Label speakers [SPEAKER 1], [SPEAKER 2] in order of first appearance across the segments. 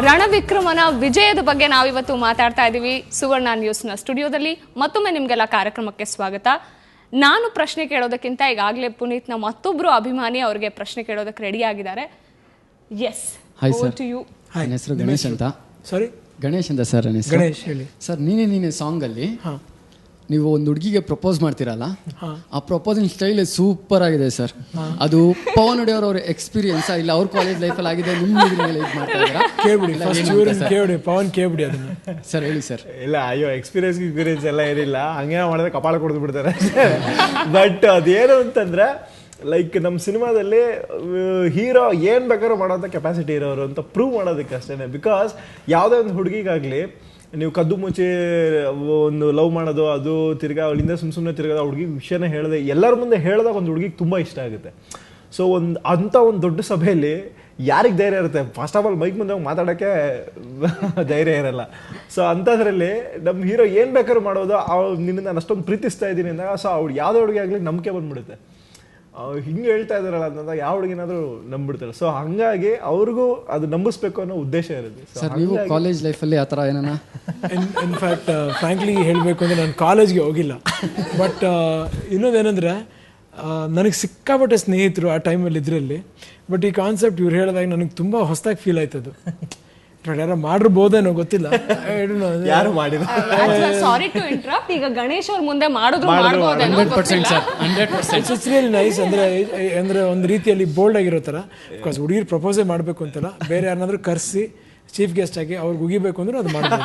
[SPEAKER 1] ರಣವಿಕ್ರಮನ ವಿಜಯದ ಬಗ್ಗೆ ನಾವಿವತ್ತು ಮಾತಾಡ್ತಾ ಇದ್ದೀವಿ ಸುವರ್ಣ ನ್ಯೂಸ್ನ ಸ್ಟುಡಿಯೋದಲ್ಲಿ. ಮತ್ತೊಮ್ಮೆ ನಿಮಗೆಲ್ಲ ಕಾರ್ಯಕ್ರಮಕ್ಕೆ ಸ್ವಾಗತ. ನಾನು ಪ್ರಶ್ನೆ ಕೇಳೋದಕ್ಕಿಂತ ಈಗಾಗಲೇ ಪುನೀತ್ನ ಮತ್ತೊಬ್ರು ಅಭಿಮಾನಿ ಅವರಿಗೆ ಪ್ರಶ್ನೆ ಕೇಳೋದಕ್ಕೆ ರೆಡಿ ಆಗಿದ್ದಾರೆ. Yes, over to you.
[SPEAKER 2] ನನ್ನ ಹೆಸರು ಗಣೇಶ್ ಅಂತ.
[SPEAKER 3] ಸಾರಿ,
[SPEAKER 2] ಗಣೇಶ್ ಅಂತ ಸರ್. ನನ್ನ ಹೆಸರು
[SPEAKER 3] ಗಣೇಶ್. ಹೇಳಿ
[SPEAKER 2] ಸರ್. ನೀನೇ ಸಾಂಗಲ್ಲಿ ನೀವು ಒಂದು ಹುಡುಗಿಗೆ ಪ್ರಪೋಸ್ ಮಾಡ್ತೀರಲ್ಲ, ಆ ಪ್ರಪೋಸಿಂಗ್ ಸ್ಟೈಲ್ ಸೂಪರ್ ಆಗಿದೆ ಸರ್. ಅದು ಪವನ್ ಒಡೆಯವ್ರ ಅವ್ರ ಎಕ್ಸ್ಪೀರಿಯನ್ಸ್ ಇಲ್ಲ ಅವ್ರ ಕಾಲೇಜ್ ಲೈಫಲ್ಲಿ ಆಗಿದೆ, ನಿಮ್ಮ ಮೇಲೆ ಇದು ಮಾಡ್ತಾ ಇದ್ದೀರಾ?
[SPEAKER 3] ಕೇಳ್ಬಿಡಿ ಪವನ್, ಕೇಳ್ಬಿಡಿ ಅದನ್ನ
[SPEAKER 2] ಸರ್. ಹೇಳಿ ಸರ್.
[SPEAKER 4] ಇಲ್ಲ, ಅಯ್ಯೋ ಎಕ್ಸ್ಪೀರಿಯನ್ಸ್ ಎಲ್ಲ ಏನಿಲ್ಲ, ಹಂಗೇನೋ ಮಾಡಿದ್ರೆ ಕಪಾಳ ಕೊಡ್ದು ಬಿಡ್ತಾರೆ. ಬಟ್ ಅದೇನು ಅಂತಂದ್ರೆ ಲೈಕ್ ನಮ್ಮ ಸಿನಿಮಾದಲ್ಲಿ ಹೀರೋ ಏನು ಬೇಕಾದ್ರೂ ಮಾಡೋಂಥ ಕೆಪಾಸಿಟಿ ಇರೋರು ಅಂತ ಪ್ರೂವ್ ಮಾಡೋದಕ್ಕೆ ಅಷ್ಟೇ. ಬಿಕಾಸ್ ಯಾವುದೇ ಒಂದು ಹುಡುಗಿಗಾಗಲಿ ನೀವು ಕದ್ದು ಮುಚ್ಚಿ ಒಂದು ಲವ್ ಮಾಡೋದು, ಅದು ತಿರ್ಗಾ ಅವಳಿಂದ ಸುಮ್ಮನೆ ತಿರ್ಗೋದು, ಆ ಹುಡುಗಿಗೆ ವಿಷಯನ ಹೇಳಿದೆ ಎಲ್ಲರ ಮುಂದೆ ಹೇಳಿದಾಗ ಒಂದು ಹುಡುಗಿಗೆ ತುಂಬ ಇಷ್ಟ ಆಗುತ್ತೆ. ಸೊ ಅಂಥ ಒಂದು ದೊಡ್ಡ ಸಭೆಯಲ್ಲಿ ಯಾರಿಗೆ ಧೈರ್ಯ ಇರುತ್ತೆ? ಫಸ್ಟ್ ಆಫ್ ಆಲ್ ಮೈಕ್ ಮುಂದೆ ಮಾತಾಡೋಕ್ಕೆ ಧೈರ್ಯ ಇರಲ್ಲ. ಸೊ ಅಂಥದ್ರಲ್ಲಿ ನಮ್ಮ ಹೀರೋ ಏನು ಬೇಕಾದ್ರೂ ಮಾಡೋದು, ನಿನ್ನ ನಾನು ಅಷ್ಟೊಂದು ಪ್ರೀತಿಸ್ತಾ ಇದ್ದೀನಿ ಅಂದಾಗ ಸೊ ಅವ್ಳು ಯಾವುದೇ ಹುಡುಗಿ ಆಗಲಿ ನಂಬಿಕೆ ಬಂದ್ಬಿಡುತ್ತೆ. ಹಿಂಗೆ ಹೇಳ್ತಾ ಇದ್ದಾರಲ್ಲ ಅಂತಂದಾಗ ಯಾವ ಹುಡುಗಿನಾದ್ರೂ ನಂಬಿಡ್ತಾರೆ. ಸೊ ಹಂಗಾಗಿ ಅವ್ರಿಗೂ ಅದು ನಂಬಿಸ್ಬೇಕು ಅನ್ನೋ ಉದ್ದೇಶ ಇರುತ್ತೆ.
[SPEAKER 2] ಸರ್, ನೀವು ಕಾಲೇಜ್ ಲೈಫಲ್ಲಿ ಆ ಥರ ಏನಾನ?
[SPEAKER 3] ಇನ್ಫ್ಯಾಕ್ಟ್ ಫ್ರ್ಯಾಂಕ್ಲಿ ಹೇಳಬೇಕು ಅಂದರೆ ನಾನು ಕಾಲೇಜ್ಗೆ ಹೋಗಿಲ್ಲ. ಬಟ್ ಇನ್ನೊಂದೇನೆಂದರೆ ನನಗೆ ಸಿಕ್ಕಾಪಟ್ಟೆ ಸ್ನೇಹಿತರು ಆ ಟೈಮಲ್ಲಿ ಇದರಲ್ಲಿ. ಬಟ್ ಈ ಕಾನ್ಸೆಪ್ಟ್ ಇವ್ರು ಹೇಳಿದಾಗ ನನಗೆ ತುಂಬ ಹೊಸದಾಗಿ ಫೀಲ್ ಆಯ್ತದು. ಯಾರು ಮಾಡಿರ್ಬೋದೇನೋ ಗೊತ್ತಿಲ್ಲ,
[SPEAKER 4] ಯಾರು ಮಾಡಿಲ್ಲ.
[SPEAKER 1] Sorry to interrupt. ಈಗ ಗಣೇಶ್ ಅವ್ರ ಮುಂದೆ ಮಾಡಿದ್ರು ಮಾಡ್ಬೋದೇನೋ.
[SPEAKER 2] 100% ಸರ್, 100%.
[SPEAKER 3] It's really nice. ಅಂದರೆ ಒಂದು ರೀತಿಯಲ್ಲಿ ಬೋಲ್ಡ್ ಆಗಿರೋ ಥರ. ಬಿಕಾಸ್ ಹುಡುಗಿರು ಪ್ರಪೋಸೇ ಮಾಡಬೇಕು ಅಂತಲ್ಲ, ಬೇರೆ ಯಾರನ್ನಾದ್ರೂ ಕರೆಸಿ ಚೀಫ್ ಗೆಸ್ಟ್ ಆಗಿ ಅವ್ರಿಗೆ ಉಗಿಬೇಕು ಅಂದ್ರೆ ಅದು ಮಾಡ್ಬೋದು.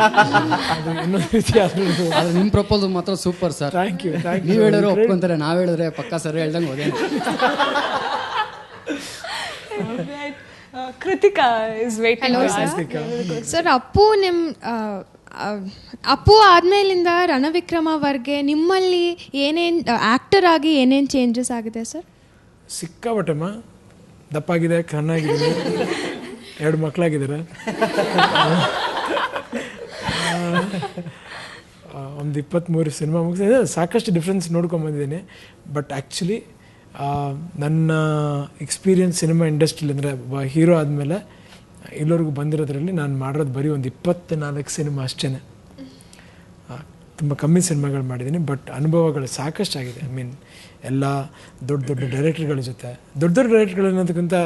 [SPEAKER 3] ಅದು ಇನ್ನೊಂದು ರೀತಿ.
[SPEAKER 2] ಅದು ನಿಮ್ಮ ಪ್ರಪೋಸಲ್ ಮಾತ್ರ ಸೂಪರ್ ಸರ್.
[SPEAKER 3] Thank you.
[SPEAKER 2] ನೀವು ಹೇಳಿದ್ರೆ ಒಪ್ಕೊಂತಾರೆ, ನಾವು ಹೇಳಿದ್ರೆ ಪಕ್ಕಾ ಸರಿ ಹೇಳ್ದಂಗೆ ಹೋದೆ.
[SPEAKER 1] Krithika is waiting.
[SPEAKER 5] Sir, Appu ಆದ್ಮೇಲಿಂದ ರಣವಿಕ್ರಮವರೆಗೆ ನಿಮ್ಮಲ್ಲಿ ಏನೇನು ಆಕ್ಟರ್ ಆಗಿ ಏನೇನು ಚೇಂಜಸ್ ಆಗಿದೆ ಸರ್?
[SPEAKER 3] ಸಿಕ್ಕಾಬಟ್ಟಮ್ಮ ದಪ್ಪಾಗಿದೆ, ಕಣ್ಣಾಗಿದೆ, 2 ಮಕ್ಕಳಾಗಿದ್ದಾರೆ, ಒಂದು 23 ಸಿನಿಮಾ ಮುಗಿಸಿದೆ. ಸಾಕಷ್ಟು ಡಿಫ್ರೆನ್ಸ್ ನೋಡ್ಕೊಂಬಂದಿದ್ದೀನಿ. ಬಟ್ ಆ್ಯಕ್ಚುಲಿ ನನ್ನ ಎಕ್ಸ್ಪೀರಿಯನ್ಸ್ ಸಿನಿಮಾ ಇಂಡಸ್ಟ್ರಿಲಿ ಅಂದರೆ ಒಬ್ಬ ಹೀರೋ ಆದಮೇಲೆ ಇಲ್ಲವರೆಗೂ ಬಂದಿರೋದ್ರಲ್ಲಿ ನಾನು ಮಾಡಿರೋದು ಬರೀ ಒಂದು 24 ಸಿನಿಮಾ ಅಷ್ಟೇ. ತುಂಬ ಕಮ್ಮಿ ಸಿನಿಮಾಗಳು ಮಾಡಿದ್ದೀನಿ. ಬಟ್ ಅನುಭವಗಳು ಸಾಕಷ್ಟಾಗಿದೆ. ಐ ಮೀನ್ ಎಲ್ಲ ದೊಡ್ಡ ದೊಡ್ಡ ಡೈರೆಕ್ಟರ್ಗಳ ಜೊತೆ, ದೊಡ್ಡ ಡೈರೆಕ್ಟರ್ಗಳು ಅನ್ನೋದಕ್ಕಿಂತ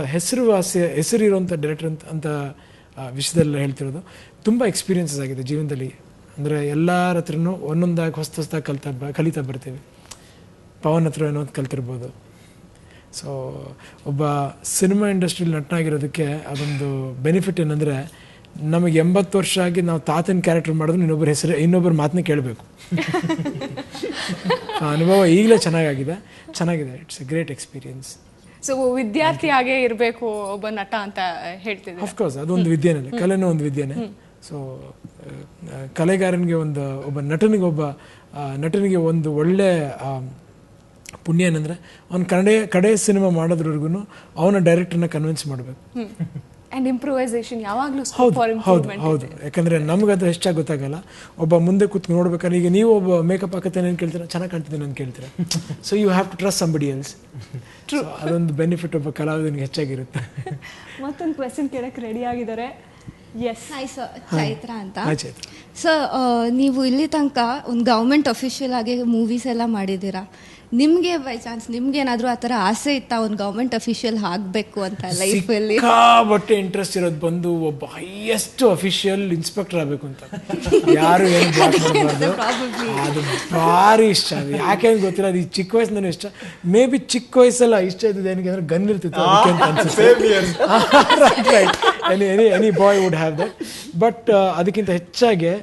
[SPEAKER 3] ಹೆಸರಿರುವಂಥ ಡೈರೆಕ್ಟರ್ ಅಂತ ವಿಷಯದಲ್ಲ ಹೇಳ್ತಿರೋದು. ತುಂಬ ಎಕ್ಸ್ಪೀರಿಯನ್ಸಸ್ ಆಗಿದೆ ಜೀವನದಲ್ಲಿ. ಅಂದರೆ ಎಲ್ಲರ ಹತ್ರನೂ ಒಂದೊಂದಾಗಿ ಹೊಸದಾಗಿ ಕಲಿತಾ ಬರ್ತೀವಿ. ಪವನ್ ಹತ್ರ ಏನೋ ಕಲ್ತಿರ್ಬೋದು. ಸೊ ಒಬ್ಬ ಸಿನಿಮಾ ಇಂಡಸ್ಟ್ರಿಯಲ್ಲಿ ನಟನಾಗಿರೋದಕ್ಕೆ ಅದೊಂದು ಬೆನಿಫಿಟ್ ಏನಂದರೆ, ನಮಗೆ 80 ವರ್ಷ ಆಗಿ ನಾವು ತಾತನ ಕ್ಯಾರೆಕ್ಟರ್ ಮಾಡಿದ್ರೆ ಇನ್ನೊಬ್ಬರ ಮಾತನ್ನ ಕೇಳಬೇಕು. ಅನುಭವ ಈಗಲೇ ಚೆನ್ನಾಗಿದೆ. It's a great experience.
[SPEAKER 1] So ವಿದ್ಯಾರ್ಥಿಯಾಗೇ ಇರಬೇಕು ಒಬ್ಬ ನಟ ಅಂತ ಹೇಳ್ತಿದ್ದೆ.
[SPEAKER 3] ಅಫ್ಕೋರ್ಸ್ ಅದೊಂದು ವಿದ್ಯೆನೇ, ಕಲೆನೂ ಒಂದು ವಿದ್ಯೆನೇ. ಸೊ ಕಲೆಗಾರನಿಗೆ ಒಬ್ಬ ನಟನಿಗೆ ಒಂದು ಒಳ್ಳೆ ಪುಣ್ಯ ಏನಂದರೆ ಅವ್ನು ಕಡೆ ಸಿನಿಮಾ ಮಾಡೋದ್ರವರೆಗೂ ಅವನ ಡೈರೆಕ್ಟರ್ನ ಕನ್ವಿನ್ಸ್ ಮಾಡಬೇಕು.
[SPEAKER 1] ಆ್ಯಂಡ್ ಇಂಪ್ರೂವೈಸೇಷನ್ ಯಾವಾಗಲೂ.
[SPEAKER 3] ಹೌದು. ಯಾಕಂದರೆ ನಮಗದು ಹೆಚ್ಚಾಗಿ ಗೊತ್ತಾಗಲ್ಲ. ಒಬ್ಬ ಮುಂದೆ ಕೂತ್ಕೊಂಡು ನೋಡ್ಬೇಕಾದ್ರೆ, ಈಗ ನೀವು ಒಬ್ಬ ಮೇಕಪ್ ಹಾಕತ್ತೇನೆ ಏನು ಕೇಳ್ತೀರಾ, ಚೆನ್ನಾಗಿ ಕಾಣ್ತಿದ್ದೇನೆ ಅಂತ ಕೇಳ್ತೀರಾ. So you have to trust somebody else. ಅದೊಂದು ಬೆನಿಫಿಟ್ ಒಬ್ಬ ಕಲಾವಿದನಿಗೆ ಹೆಚ್ಚಾಗಿರುತ್ತೆ.
[SPEAKER 1] ಮತ್ತೊಂದು ಕ್ವೆಶ್ಚನ್ ಕೇಳಕ್ಕೆ ರೆಡಿ ಆಗಿದ್ದಾರೆ. ಎಸ್.
[SPEAKER 5] ಹಾಯ್ ಸರ್, ಚೈತ್ರ ಅಂತ.
[SPEAKER 3] ಚೈತ್ರ
[SPEAKER 5] ಸರ್, ನೀವು ಇಲ್ಲಿ ತನಕ ಒಂದು ಗೌರ್ಮೆಂಟ್ ಅಫಿಷಿಯಲ್ ಆಗಿ ಮೂವೀಸ್ ಎಲ್ಲ ಮಾಡಿದ್ದೀರಾ. ನಿಮಗೆ ಬೈ ಚಾನ್ಸ್ ನಿಮ್ಗೇನಾದರೂ ಆ ಥರ ಆಸೆ ಇತ್ತಾ ಒಂದು ಗೌರ್ಮೆಂಟ್ ಅಫಿಷಿಯಲ್ ಆಗಬೇಕು ಅಂತ ಲೈಫಲ್ಲಿ?
[SPEAKER 3] ಸಿಕ್ಕಾಪಟ್ಟೆ ಇಂಟ್ರೆಸ್ಟ್ ಇರೋದು ಬಂದು ಒಬ್ಬ ಹೈಯೆಸ್ಟ್ ಅಫಿಷಿಯಲ್ ಇನ್ಸ್ಪೆಕ್ಟರ್ ಆಗಬೇಕು ಅಂತ. ಯಾರು ಏನು ಬ್ಲಾಕ್ ಮಾಡಬಾರ್ದು. ಅದು ಭಾರಿ ಇಷ್ಟ. ಅದು ಯಾಕೆ ಅಂತ ಗೊತ್ತಿಲ್ಲ. ಅದು ಈ ಚಿಕ್ಕ ವಯಸ್ಸಿನ ಇಷ್ಟ. ಮೇ ಬಿ ಚಿಕ್ಕ ವಯಸ್ಸೆಲ್ಲ ಇಷ್ಟ ಇದ್ದದ್ದು ಏನಕ್ಕೆ ಅಂದರೆ ಗನ್ ಇರ್ತಿತ್ತು ಅದಕ್ಕೆ ಅಂತ ಅನ್ಸುತ್ತೆ. Any boy would have that. But ಅದಕ್ಕಿಂತ ಹೆಚ್ಚಾಗಿ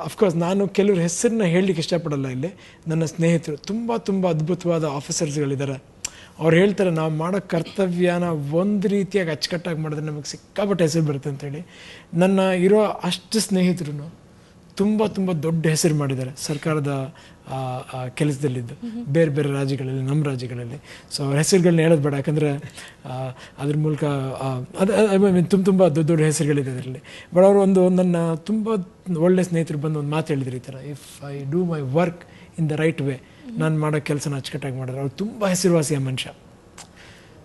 [SPEAKER 3] ಅಫ್ಕೋರ್ಸ್ ನಾನು ಕೆಲವ್ರ ಹೆಸರನ್ನ ಹೇಳಲಿಕ್ಕೆ ಇಷ್ಟಪಡಲ್ಲ. ಇಲ್ಲಿ ನನ್ನ ಸ್ನೇಹಿತರು ತುಂಬ ಅದ್ಭುತವಾದ ಆಫೀಸರ್ಸ್ಗಳಿದ್ದಾರೆ. ಅವ್ರು ಹೇಳ್ತಾರೆ, ನಾವು ಮಾಡೋ ಕರ್ತವ್ಯನ ಒಂದು ರೀತಿಯಾಗಿ ಅಚ್ಚುಕಟ್ಟಾಗಿ ಮಾಡಿದ್ರೆ ನಮಗೆ ಸಿಕ್ಕಾಪಟ್ಟೆ ಹೆಸರು ಬರುತ್ತೆ ಅಂತೇಳಿ. ನನ್ನ ಇರೋ ಅಷ್ಟು ಸ್ನೇಹಿತರು ತುಂಬ ದೊಡ್ಡ ಹೆಸರು ಮಾಡಿದ್ದಾರೆ ಸರ್ಕಾರದ ಕೆಲಸದಲ್ಲಿದ್ದು, ಬೇರೆ ಬೇರೆ ರಾಜ್ಯಗಳಲ್ಲಿ, ನಮ್ಮ ರಾಜ್ಯಗಳಲ್ಲಿ. ಸೊ ಅವ್ರ ಹೆಸರುಗಳನ್ನ ಹೇಳೋದು ಬೇಡ, ಯಾಕಂದರೆ ಅದ್ರ ಮೂಲಕ ತುಂಬ ದೊಡ್ಡ ಹೆಸರುಗಳಿದೆ ಅದರಲ್ಲಿ. ಬಟ್ ಅವರು ನನ್ನ ತುಂಬ ಒಳ್ಳೆ ಸ್ನೇಹಿತರು ಬಂದು ಒಂದು ಮಾತು ಹೇಳಿದ್ರು ಈ ಥರ, if I do my work in the right way, ನಾನು ಮಾಡೋ ಕೆಲಸನ ಅಚ್ಚುಕಟ್ಟಾಗಿ ಮಾಡಿದ್ರೆ. ಅವ್ರು ತುಂಬ ಹೆಸರುವಾಸಿಯ ಮನುಷ್ಯ.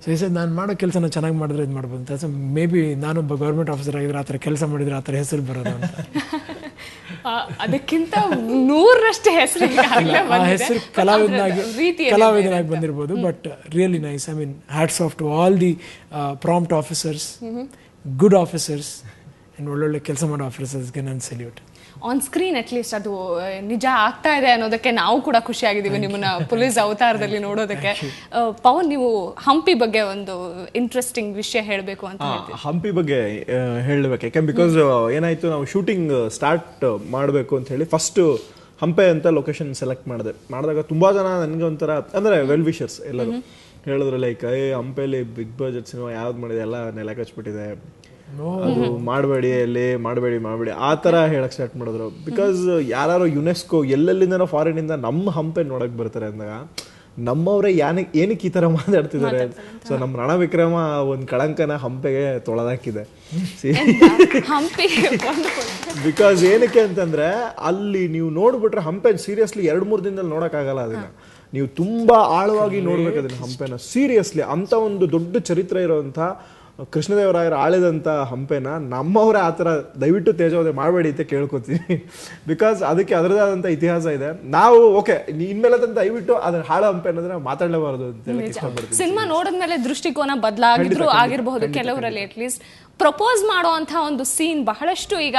[SPEAKER 3] ಸೊ ಈ ಸರಿ ನಾನು ಮಾಡೋ ಕೆಲಸನ ಚೆನ್ನಾಗಿ ಮಾಡಿದ್ರೆ ಇದು ಮಾಡ್ಬೋದು ಅಂತ. ಸೊ ಮೇ ಬಿ ನಾನೊಬ್ಬ ಗೌರ್ಮೆಂಟ್ ಆಫೀಸರ್ ಆಗಿದ್ರೆ ಆ ಥರ ಕೆಲಸ ಮಾಡಿದ್ರೆ ಆ ಥರ ಹೆಸರು ಬರೋದು ಅಂತ.
[SPEAKER 1] ಅದಕ್ಕಿಂತ 100ರಷ್ಟು ಹೆಸರು
[SPEAKER 3] ಆ ಹೆಸರು ಕಲಾವಿದನಾಗಿ ಬಂದಿರ್ಬೋದು. But really nice. I mean hats off to all the prompt officers, good officers and ಒಳ್ಳೊಳ್ಳೆ ಕೆಲಸ ಮಾಡೋ ಆಫೀಸರ್ಸ್ಗೆ ನಾನು ಸೆಲ್ಯೂಟ್.
[SPEAKER 1] ಆನ್ ಸ್ಕ್ರೀನ್ ಅಟ್ಲೀಸ್ಟ್ ಅದು ನಿಜ ಆಗ್ತಾ ಇದೆ ಅನ್ನೋದಕ್ಕೆ ನಾವು ಕೂಡ ಖುಷಿಯಾಗಿದ್ದೀವಿ ನಿಮ್ಮನ್ನ ಪೊಲೀಸ್ ಅವತಾರದಲ್ಲಿ ನೋಡೋದಕ್ಕೆ. ಪವನ್, ನೀವು ಹಂಪಿ ಬಗ್ಗೆ ಒಂದು ಇಂಟ್ರೆಸ್ಟಿಂಗ್ ವಿಷಯ ಹೇಳಬೇಕು ಅಂತ ಹೇಳ್ತೀವಿ.
[SPEAKER 4] ಹಂಪಿ ಬಗ್ಗೆ ಹೇಳಬೇಕು, ಯಾಕೆ ಬಿಕಾಸ್ ಏನಾಯ್ತು, ನಾವು ಶೂಟಿಂಗ್ ಸ್ಟಾರ್ಟ್ ಮಾಡಬೇಕು ಅಂತ ಹೇಳಿ ಫಸ್ಟ್ ಹಂಪೆ ಅಂತ ಲೊಕೇಶನ್ ಸೆಲೆಕ್ಟ್ ಮಾಡಿದಾಗ ತುಂಬಾ ಜನ ನನಗೆ ಒಂಥರ ಅಂದ್ರೆ ವೆಲ್ ವಿಷರ್ಸ್ ಎಲ್ಲರೂ ಹೇಳಿದ್ರು, ಲೈಕ್ ಹಂಪೆಲಿ ಬಿಗ್ ಬಜೆಟ್ ಸಿನಿಮಾ ಯಾವ್ದು ಮಾಡಿದೆ ಎಲ್ಲ ನೆಲ ಕಚ್ಬಿಟ್ಟಿದೆ, ಅದು ಮಾಡಬೇಡಿ, ಅಲ್ಲಿ ಮಾಡಬೇಡಿ ಆ ಥರ ಹೇಳಕ್ ಸ್ಟಾರ್ಟ್ ಮಾಡಿದ್ರು. ಬಿಕಾಸ್ ಯಾರು ಯುನೆಸ್ಕೋ ಎಲ್ಲೆಲ್ಲಿಂದನೋ ಫಾರಿನಿಂದ ನಮ್ಮ ಹಂಪೆ ನೋಡಕ್ ಬರ್ತಾರೆ ಅಂದಾಗ ನಮ್ಮವರೇ ಏನಕ್ಕೆ ಈ ಥರ ಮಾತಾಡ್ತಿದ್ದಾರೆ. ಸೊ ನಮ್ಮ ರಣವಿಕ್ರಮ ಒಂದು ಕಳಂಕನ ಹಂಪೆಗೆ ತೊಳೆದಾಕಿದೆ. ಬಿಕಾಸ್ ಏನಕ್ಕೆ ಅಂತಂದ್ರೆ ಅಲ್ಲಿ ನೀವು ನೋಡ್ಬಿಟ್ರೆ ಹಂಪೆ ಸೀರಿಯಸ್ಲಿ 2-3 ದಿನದಲ್ಲಿ ನೋಡೋಕ್ಕಾಗಲ್ಲ. ಅದನ್ನ ನೀವು ತುಂಬಾ ಆಳವಾಗಿ ನೋಡ್ಬೇಕು ಅದನ್ನ ಹಂಪೆನ. ಸೀರಿಯಸ್ಲಿ ಅಂತ ಒಂದು ದೊಡ್ಡ ಚರಿತ್ರೆ ಇರೋಂಥ ಕೃಷ್ಣದೇವರಾಯರು ಆಳಿದಂಥ ಹಂಪೆನ ನಮ್ಮವರೇ ಆ ಥರ ದಯವಿಟ್ಟು ತೇಜೋವಧೆ ಮಾಡಬೇಡಿ ಅಂತ ಕೇಳ್ಕೊತೀವಿ. ಬಿಕಾಸ್ ಅದಕ್ಕೆ ಅದರದೇ ಆದಂಥ ಇತಿಹಾಸ ಇದೆ. ನಾವು ಓಕೆ ಇನ್ಮೇಲೆ ದಯವಿಟ್ಟು ಅದ್ರ ಹಾಳ ಹಂಪೆ ಅನ್ನೋದನ್ನ ಮಾತಾಡಲೇಬಾರದು ಅಂತ ಹೇಳಿ ಇಷ್ಟಪಡ್ತೀನಿ.
[SPEAKER 1] ಸಿನಿಮಾ ನೋಡಿದ್ಮೇಲೆ ದೃಷ್ಟಿಕೋನ ಬದಲಾಗಿದ್ರು ಆಗಿರಬಹುದು ಕೆಲವರಲ್ಲಿ. ಅಟ್ಲೀಸ್ಟ್ ಪ್ರಪೋಸ್ ಮಾಡುವಂಥ ಒಂದು ಸೀನ್ ಬಹಳಷ್ಟು ಈಗ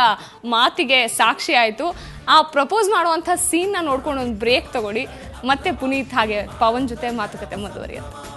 [SPEAKER 1] ಮಾತಿಗೆ ಸಾಕ್ಷಿ ಆಯಿತು. ಆ ಪ್ರಪೋಸ್ ಮಾಡುವಂಥ ಸೀನ್ನ ನೋಡ್ಕೊಂಡು ಒಂದು ಬ್ರೇಕ್ ತಗೊಳ್ಳಿ, ಮತ್ತೆ ಪುನೀತ್ ಹಾಗೆ ಪವನ್ ಜೊತೆ ಮಾತುಕತೆ ಮುಂದುವರಿಯುತ್ತೆ.